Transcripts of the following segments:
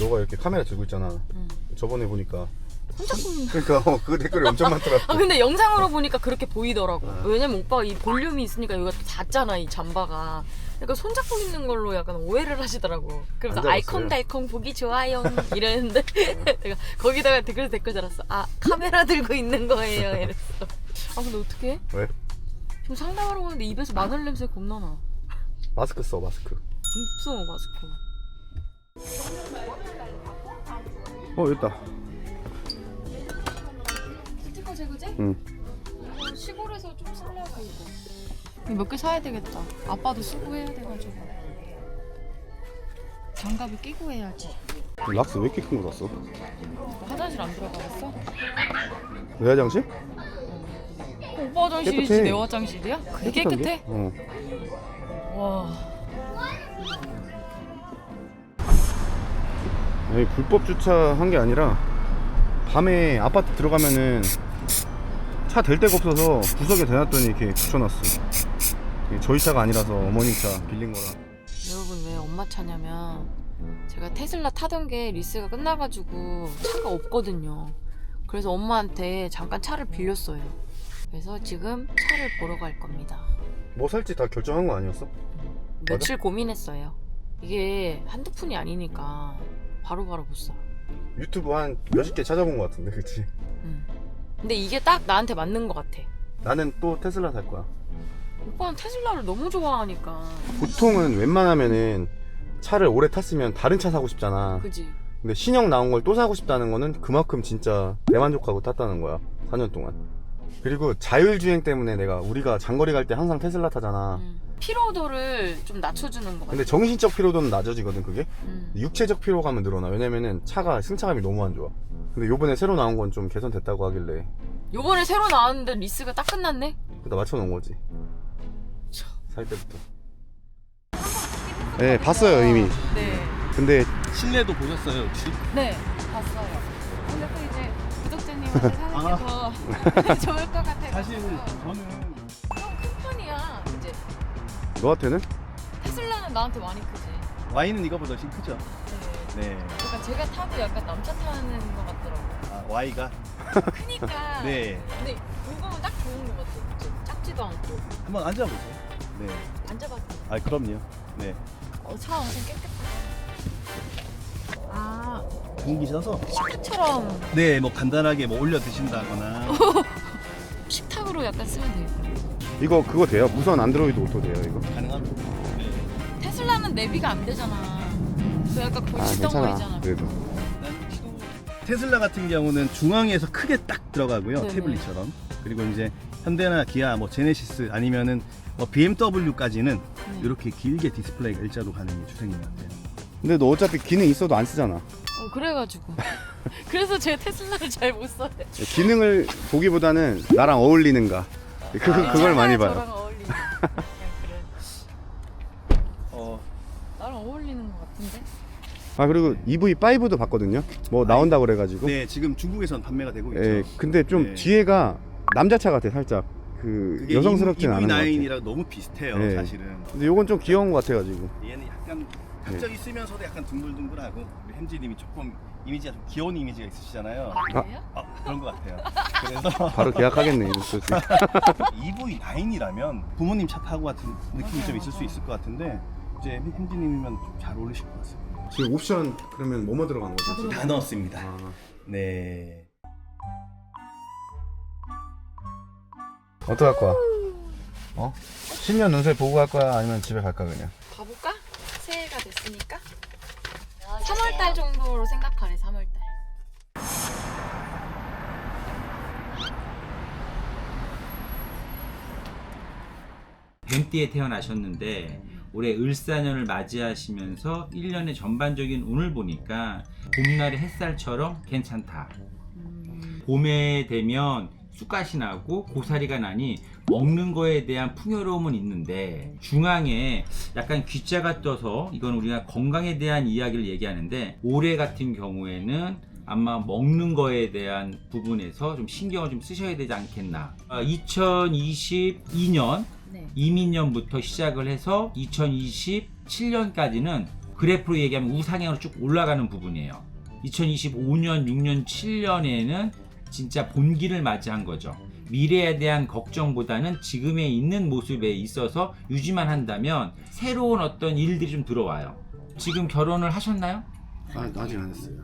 너가 이렇게 카메라 들고 있잖아. 응. 저번에 보니까 손잡고 그러니까 그 댓글이 엄청 많더라고. 아 근데 영상으로 보니까 그렇게 보이더라고. 왜냐면 오빠가 이 볼륨이 있으니까 여기가 또 닿잖아, 이 잠바가. 그러니까 손잡고 있는 걸로 약간 오해를 하시더라고. 그래서 안 잡았어요. 알콩달콩 보기 좋아요 이랬는데 내가 거기다가 댓글 달았어. 아 카메라 들고 있는 거예요 이랬어. 아 근데 어떡해? 왜? 지금 상담하러 가는데 입에서 마늘 냄새 겁나 나. 마스크 써 마스크. 없어 마스크. 여기 있다. 스티커 제거제? 응. 시골에서 좀 살라고 이거. 몇 개 사야 되겠다. 아빠도 수고해야 돼가지고. 장갑을 끼고 해야지. 락스 왜 이렇게 큰 거 샀어? 화장실 안 들어가봤어? 내 화장실? 오빠 화장실이지 깨끗해. 내 화장실이야? 그게 깨끗해? 어. 와. 아니, 불법 주차한 게 아니라 밤에 아파트 들어가면은 차 댈 데가 없어서 구석에 대놨더니 이렇게 붙여놨어. 이게 저희 차가 아니라서 어머님 차 빌린 거라. 여러분 왜 엄마 차냐면 제가 테슬라 타던 게 리스가 끝나가지고 차가 없거든요. 그래서 엄마한테 잠깐 차를 빌렸어요. 그래서 지금 차를 보러 갈 겁니다. 뭐 살지 다 결정한 거 아니었어? 며칠 고민했어요. 이게 한두 푼이 아니니까 바로바로 못 사. 유튜브 한 몇십 개 찾아본 거 같은데, 그치? 근데 이게 딱 나한테 맞는 것 같아. 나는 또 테슬라 살 거야. 오빠는 테슬라를 너무 좋아하니까. 보통은 웬만하면은 차를 오래 탔으면 다른 차 사고 싶잖아. 그지? 근데 신형 나온 걸 또 사고 싶다는 거는 그만큼 진짜 대만족하고 탔다는 거야. 4년 동안. 그리고 자율주행 때문에 우리가 장거리 갈 때 항상 테슬라 타잖아. 피로도를 좀 낮춰주는 것 같아. 근데 정신적 피로도는 낮아지거든, 그게? 음. 육체적 피로감은 늘어나. 왜냐면은 차가 승차감이 너무 안 좋아. 근데 요번에 새로 나온 건 좀 개선됐다고 하길래 요번에 새로 나왔는데 리스가 딱 끝났네? 그다 맞춰놓은 거지. 살 때부터. 네, 봤어요 이미. 네. 근데 실내도 보셨어요 혹시? 네, 봤어요. 근데 또 이제 구독자님한테 사는 게 더 좋을 것 같아요. 사실 저는 큰 편이야. 이제 너한테는? 테슬라는 나한테 많이 크지. Y는 이거보다 훨씬 크죠? 네. 네. 그러니까 제가 타도 약간 남자 타는 것 같더라고. 아, Y가? 크니까. 네. 근데 이거는 딱 좋은 것 같아. 그치? 작지도 않고. 한번 앉아보세요. 네. 앉아봐도. 아 그럼요. 네. 차 엄청 깨끗하다. 아, 분위기 셔서 식탁처럼 네, 뭐 간단하게 뭐 올려 드신다거나 식탁으로 약간 쓰면 되겠다. 이거 그거 돼요? 무선 안드로이드 오토 돼요 이거? 가능합니다. 네. 테슬라는 내비가 안 되잖아. 그 약간 거의 괜찮아 지덩어리잖아. 그래도. 테슬라 같은 경우는 중앙에서 크게 딱 들어가고요. 네네. 태블릿처럼. 그리고 이제 현대나 기아, 뭐 제네시스 아니면은 뭐 BMW까지는 네. 이렇게 길게 디스플레이가 일자로 가는 게 추세인 것 같아요. 근데 너 어차피 기능 있어도 안 쓰잖아. 그래가지고. 그래서 제가 테슬라를 잘 못 써요. 기능을 보기보다는 나랑 어울리는가 그걸 많이 봐요. 저랑 어울리는. 약간 그래. 나랑 어울리는 것 같은데? 아 그리고 EV5도 봤거든요. 뭐 나온다고 그래가지고. 네, 지금 중국에선 판매가 되고 있죠. 예, 근데 좀 네. 뒤에가 남자차 같아 살짝. 그 그게 여성스럽진 않은 것 같아. EV9이랑 너무 비슷해요, 네. 사실은. 근데 요건 좀 귀여운 것 같아가지고. 얘는 약간 각져 있으면서도 약간 둥글둥글하고 우리 햄지님이 조금 이미지가 좀 귀여운 이미지가 있으시잖아요. 그래요? 그런 것 같아요. 그래서 바로 계약하겠네. EV9이라면 부모님 차 타고 같은 느낌이 맞아요, 좀 있을 수 맞아요. 있을 것 같은데 이제 햄지님이면 좀 잘 어울리실 것 같습니다. 지금 옵션 그러면 뭐뭐 들어간 거죠? 지금? 다 넣었습니다. 아, 네. 어떡할 거야? 어? 신년 운세 보고 갈 거야? 아니면 집에 갈까 그냥? 가볼까? 새해가 됐으니까 3월달 정도로 생각하래. 3월달. 뱀띠에 태어나셨는데 올해 을사년을 맞이하시면서 1년의 전반적인 운을 보니까 봄날의 햇살처럼 괜찮다. 봄에 되면 쑥갓이 나고 고사리가 나니 먹는 거에 대한 풍요로움은 있는데 중앙에 약간 귀자가 떠서 이건 우리가 건강에 대한 이야기를 얘기하는데 올해 같은 경우에는 아마 먹는 거에 대한 부분에서 좀 신경을 좀 쓰셔야 되지 않겠나. 2022년 네. 이민년부터 시작을 해서 2027년까지는 그래프로 얘기하면 우상향으로 쭉 올라가는 부분이에요. 2025년, 6년, 7년에는 진짜 본기를 맞이한 거죠. 미래에 대한 걱정보다는 지금에 있는 모습에 있어서 유지만 한다면 새로운 어떤 일들이 좀 들어와요. 지금 결혼을 하셨나요? 아직 안 했어요.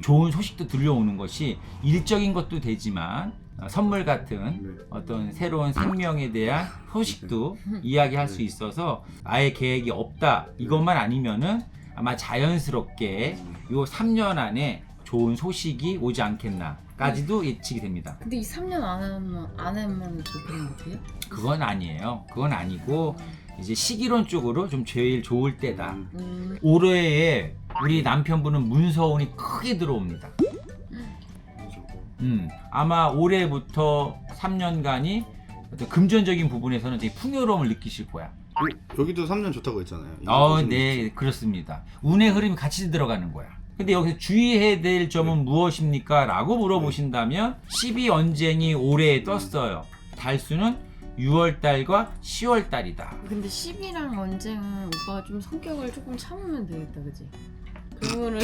좋은 소식도 들려오는 것이 일적인 것도 되지만 선물 같은 네. 어떤 새로운 생명에 대한 소식도 이야기할 수 있어서 아예 계획이 없다 이것만 아니면은 아마 자연스럽게 요 3년 안에 좋은 소식이 오지 않겠나까지도 예측이 됩니다. 근데 이 3년 안 하면 좋겠는 못해요? 그건 아니에요. 그건 아니고 이제 시기론적으로 좀 제일 좋을 때다. 올해에 우리 남편분은 문서운이 크게 들어옵니다. 아마 올해부터 3년간이 어떤 금전적인 부분에서는 되게 풍요로움을 느끼실 거야. 여기도 3년 좋다고 했잖아요. 네, 그렇습니다. 운의 흐름이 같이 들어가는 거야. 근데 여기서 주의해야 될 점은 무엇입니까? 라고 물어보신다면 12언쟁이 올해에 떴어요. 달수는 6월달과 10월달이다. 근데 10이랑 언쟁은 오빠가 좀 성격을 조금 참으면 되겠다, 그치? 그러면은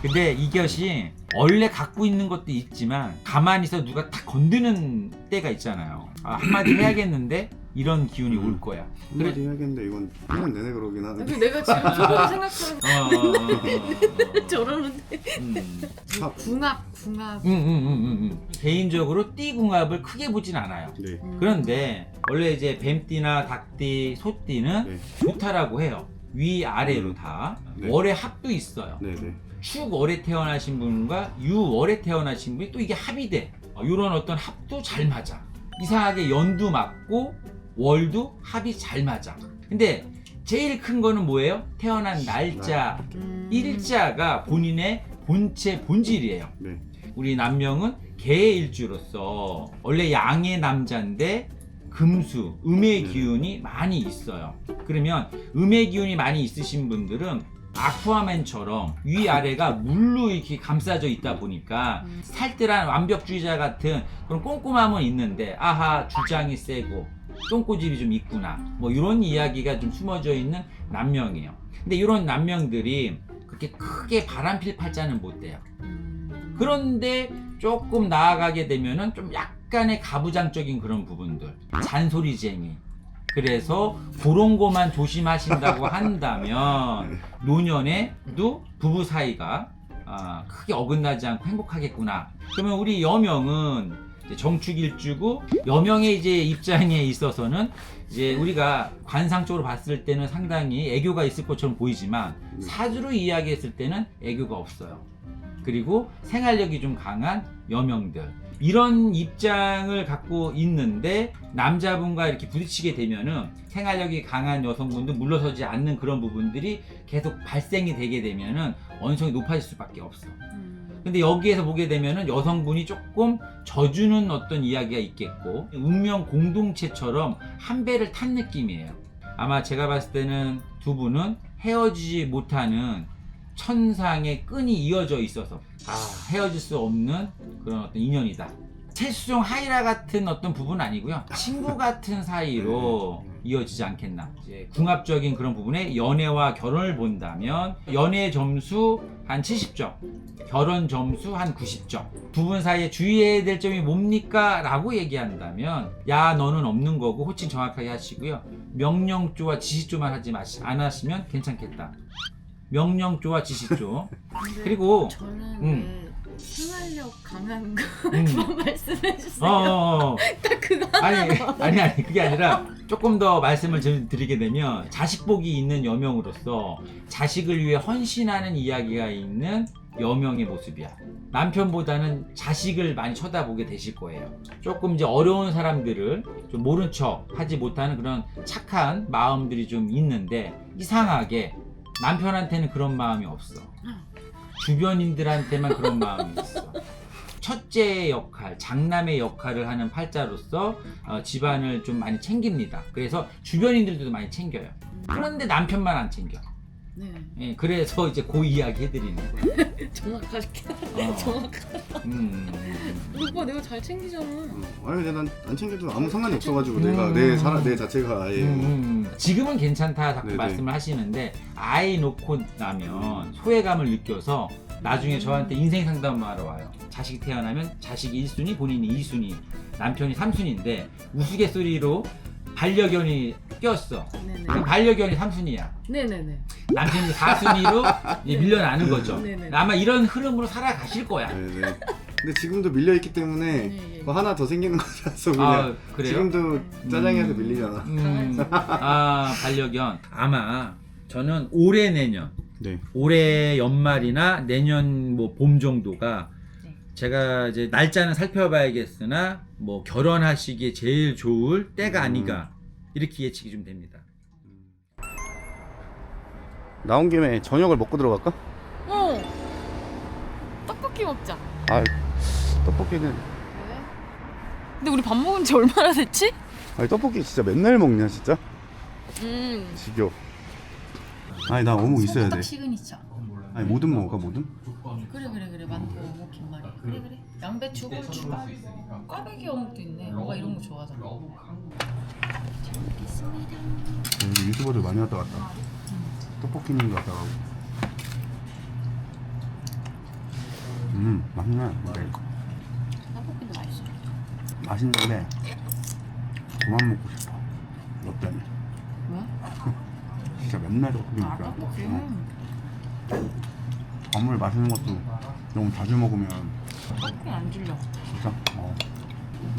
근데 이것이 원래 갖고 있는 것도 있지만 가만히 있어 누가 탁 건드는 때가 있잖아요. 한마디 해야겠는데 이런 기운이 올 거야. 한마디 해야겠는데 이건 1년 내내 그러긴 하는데. 내가 지금 저런 생각하는 저러는데 궁합 개인적으로 띠궁합을 크게 보진 않아요. 네. 그런데 원래 이제 뱀띠나 닭띠, 소띠는 네. 좋다라고 해요. 위아래로 다. 네. 월의 합도 있어요. 네네. 축월에 태어나신 분과 유월에 태어나신 분이 또 이게 합이 돼. 이런 어떤 합도 잘 맞아. 이상하게 연도 맞고 월도 합이 잘 맞아. 근데 제일 큰 거는 뭐예요? 태어난 날짜, 일자가 본인의 본체, 본질이에요. 네. 우리 남명은 개의 일주로서 원래 양의 남자인데 금수, 음의 기운이 많이 있어요. 그러면 음의 기운이 많이 있으신 분들은 아쿠아맨처럼 위아래가 물로 이렇게 감싸져 있다 보니까 살뜰한 완벽주의자 같은 그런 꼼꼼함은 있는데 아하 주장이 세고 똥꼬집이 좀 있구나 뭐 이런 이야기가 좀 숨어져 있는 남명이에요. 근데 이런 남명들이 그렇게 크게 바람필 팔자는 못 돼요. 그런데 조금 나아가게 되면은 좀 약간의 가부장적인 그런 부분들, 잔소리쟁이. 그래서 그런 거만 조심하신다고 한다면 노년에도 부부 사이가 크게 어긋나지 않고 행복하겠구나. 그러면 우리 여명은 이제 정축일주고 여명의 이제 입장에 있어서는 이제 우리가 관상적으로 봤을 때는 상당히 애교가 있을 것처럼 보이지만 사주로 이야기했을 때는 애교가 없어요. 그리고 생활력이 좀 강한 여명들 이런 입장을 갖고 있는데 남자분과 이렇게 부딪히게 되면은 생활력이 강한 여성분도 물러서지 않는 그런 부분들이 계속 발생이 되게 되면은 언성이 높아질 수밖에 없어. 근데 여기에서 보게 되면은 여성분이 조금 져주는 어떤 이야기가 있겠고 운명 공동체처럼 한 배를 탄 느낌이에요. 아마 제가 봤을 때는 두 분은 헤어지지 못하는 천상의 끈이 이어져 있어서 헤어질 수 없는 그런 어떤 인연이다. 채수종 하이라 같은 어떤 부분은 아니고요. 친구 같은 사이로 이어지지 않겠나. 이제 궁합적인 그런 부분에 연애와 결혼을 본다면 연애 점수 한 70점, 결혼 점수 한 90점. 두 분 사이에 주의해야 될 점이 뭡니까? 라고 얘기한다면 야 너는 없는 거고 호칭 정확하게 하시고요. 명령조와 지시조만 하지 안 하시면 괜찮겠다. 명령조와 지시조. 그리고 저는 왜 생활력 강한 거 그만 말씀해 주세요. 딱 그거 아니 그게 아니라 조금 더 말씀을 좀 드리게 되면 자식복이 있는 여명으로서 자식을 위해 헌신하는 이야기가 있는 여명의 모습이야. 남편보다는 자식을 많이 쳐다보게 되실 거예요. 조금 이제 어려운 사람들을 좀 모른 척 하지 못하는 그런 착한 마음들이 좀 있는데 이상하게 남편한테는 그런 마음이 없어. 주변인들한테만 그런 마음이 있어. 첫째의 역할, 장남의 역할을 하는 팔자로서 집안을 좀 많이 챙깁니다. 그래서 주변인들도 많이 챙겨요. 그런데 남편만 안 챙겨. 네. 예, 그래서 이제 그 이야기 해드리는 거예요. 정확하게. 어. 정확하게. 오빠 내가 잘 챙기잖아. 아니 난 안 챙겨도 아무 상관이 없어가지고 음. 내가 내 자체가 아예 지금은 괜찮다 자꾸 네네. 말씀을 하시는데 아이 놓고 나면 소외감을 느껴서 나중에 저한테 인생 상담하러 와요. 자식이 태어나면 자식이 1순위, 본인이 2순위, 남편이 3순위인데 우스갯소리로 반려견이 꼈어. 네네. 그럼 반려견이 3순위야. 네네네. 남편이 4순위로 밀려나는 거죠. 네네. 아마 이런 흐름으로 살아가실 거야. 네네. 근데 지금도 밀려 있기 때문에 네. 뭐 하나 더 생기는 거라서 그냥 아, 그래요? 지금도 짜장이한테 밀리잖아. 반려견. 아마 저는 올해 내년, 네. 올해 연말이나 내년 뭐 봄 정도가 네. 제가 이제 날짜는 살펴봐야겠으나 뭐 결혼하시기에 제일 좋을 때가 아니가 이렇게 예측이 좀 됩니다. 나온 김에 저녁을 먹고 들어갈까? 떡볶이 먹자. 아 떡볶이는 왜? 근데 우리 밥 먹은 지 얼마나 됐지? 아니 떡볶이 진짜 맨날 먹냐 진짜? 음. 지겨. 아니 나 어묵 있어야 돼. 시그니처. 아니 뭐든 먹을까 뭐든? 그래 만두 어묵 김말이. 그래. 양배추 고추가. 꽈배기 어묵도 있네. 너가 이런 거 좋아하잖아. 잘 먹겠습니다. 여기 유튜버들 많이 왔다 갔다. 떡볶이님도 왔다 가고. 맛있네. 떡볶이도 맛있어. 맛있는데 그만 먹고 싶어. 너 때문에. 왜? 진짜 맨날 떡볶이 아 먹자. 떡볶이. 아무리 맛있는 것도 너무 자주 먹으면 떡볶이 안 질려. 진짜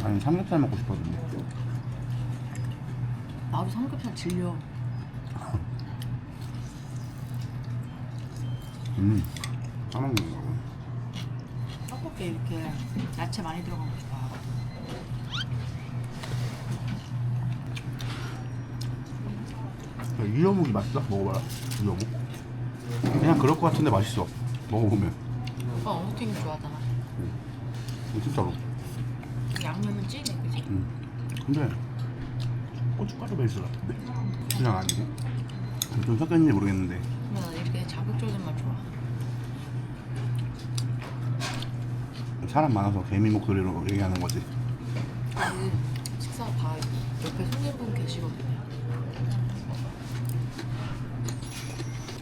아니 삼겹살 먹고 싶었는데. 나도 삼겹살 질려. 까먹는 거. 떡볶이 이렇게 야채 많이 들어간 거 좋아. 이 어묵이 맛있어? 먹어봐라. 이 어묵. 그냥 그럴 것 같은데 맛있어. 먹어보면. 오빠 어묵튀김 좋아하잖아. 진짜로. 양념은 진해, 그지? 근데 고춧가루 베이스 같은데? 그냥 아니고. 좀 섞였는지 모르겠는데. 나 이렇게 자극적인 맛 좋아. 사람 많아서 개미 목소리로 얘기하는 거지. 그 식사 다 옆에 손님분 계시거든요.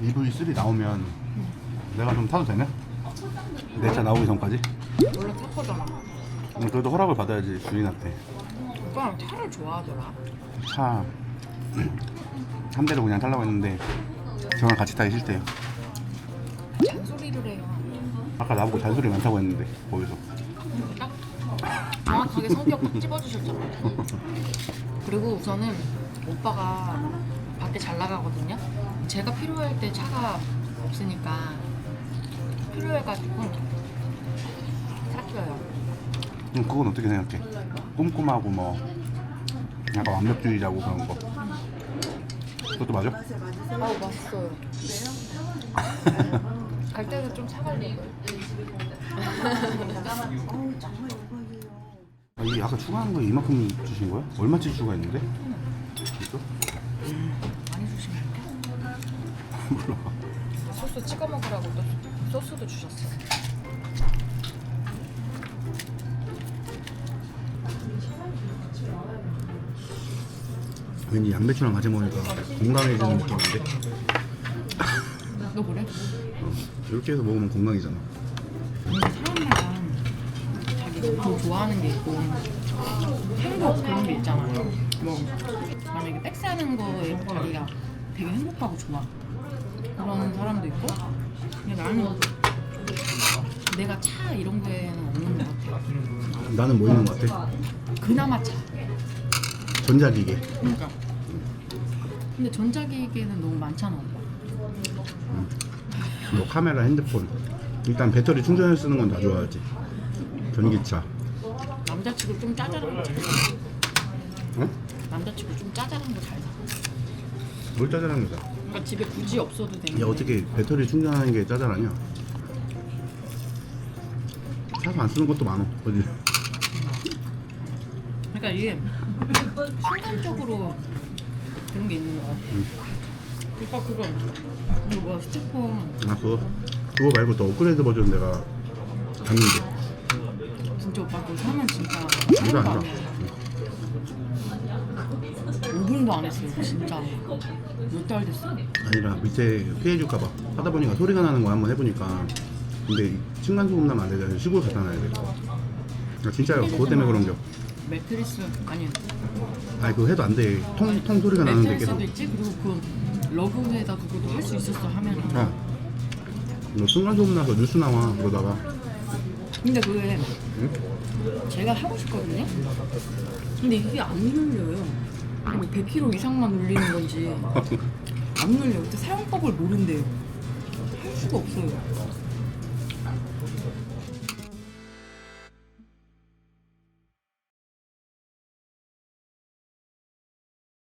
EV3 나오면 내가 좀 타도 되냐? 내 차 나오기 전까지? 원래 탈 거잖아. 그래도 허락을 받아야지 주인한테. 오빠랑 차를 좋아하더라. 차 한 대로 그냥 타려고 했는데 저랑 같이 타기 싫대요. 잔소리를 해요. 아까 나보고 잔소리 많다고 했는데 거기서. 딱 정확하게 성격 딱 집어주셨잖아. 그리고 우선은 오빠가 밖에 잘 나가거든요. 제가 필요할 때 차가 없으니까 필요해가지고 사줘요. 그건 어떻게 생각해? 꼼꼼하고 뭐 약간 완벽주의자고 그런 거. 그것도 맞아? 아우 맛있어요. 갈 때는 좀 사갈래요. 이 아까 추가한 거 이만큼 주신 거야? 얼마치 추가했는데? 진짜? 많이 주시면 안 돼? 몰라. 소스 찍어 먹으라고 또 소스도 주셨어. 왠지 양배추랑 같이 먹으니까 건강해지는 느낌인데? 너 그래? 이렇게 해서 먹으면 건강이잖아. 사람마다 자기가 더 좋아하는 게 있고 행복 그런 게 있잖아요. 뭐 만약에 백스하는 거에 자기가 되게 행복하고 좋아 그런 사람도 있고 근데 나는 내가 차 이런 거에는 없는 것 같아. 나는 뭐 있는 것 같아? 그나마 차. 전자기계. 그러니까. 근데 전자기기는 너무 많잖아. 뭐 카메라, 핸드폰. 일단 배터리 충전해 쓰는 건 다 좋아하지. 전기차. 남자치고 좀 짜잘한 거 잘 사. 어? 남자치고 좀 짜잘한 거 잘 사. 뭘 짜잘한 거야? 그러니까 집에 굳이 없어도 되는. 야 어떻게 배터리 충전하는 게 짜잘하냐? 차도 안 쓰는 것도 많어. 그지? 그러니까 이게 순간적으로 그런 게 있는 거 같아. 오빠 그거 뭐야 스티폰 아 그거 말고 더 업그레이드 버전 내가 봤는데 진짜 오빠 그거 사면 진짜 이거 하나도 아니야. 안 해요. 5분도 안 했어요 진짜. 몇 달 됐어? 아니라 밑에 피해줄까봐 하다 보니까 소리가 나는 거 한번 해보니까 근데 층간소음 나면 안 되잖아요. 시골 갖다 놔야 돼. 아, 진짜요. 그것 때문에 그런 겨. 매트리스 아니 아니 그거 해도 안 돼. 통 소리가 나는데 계속. 매트리스도 있지 그리고 그 러그에다 두고도 할 수 있었어 하면은. 너 층간소음 나서 뉴스 나와 그러다가. 근데 그게 응? 제가 하고 싶거든요. 근데 이게 안 눌려요. 뭐 100km 이상만 눌리는 건지 안 눌려요. 근데 사용법을 모른대요. 할 수가 없어요.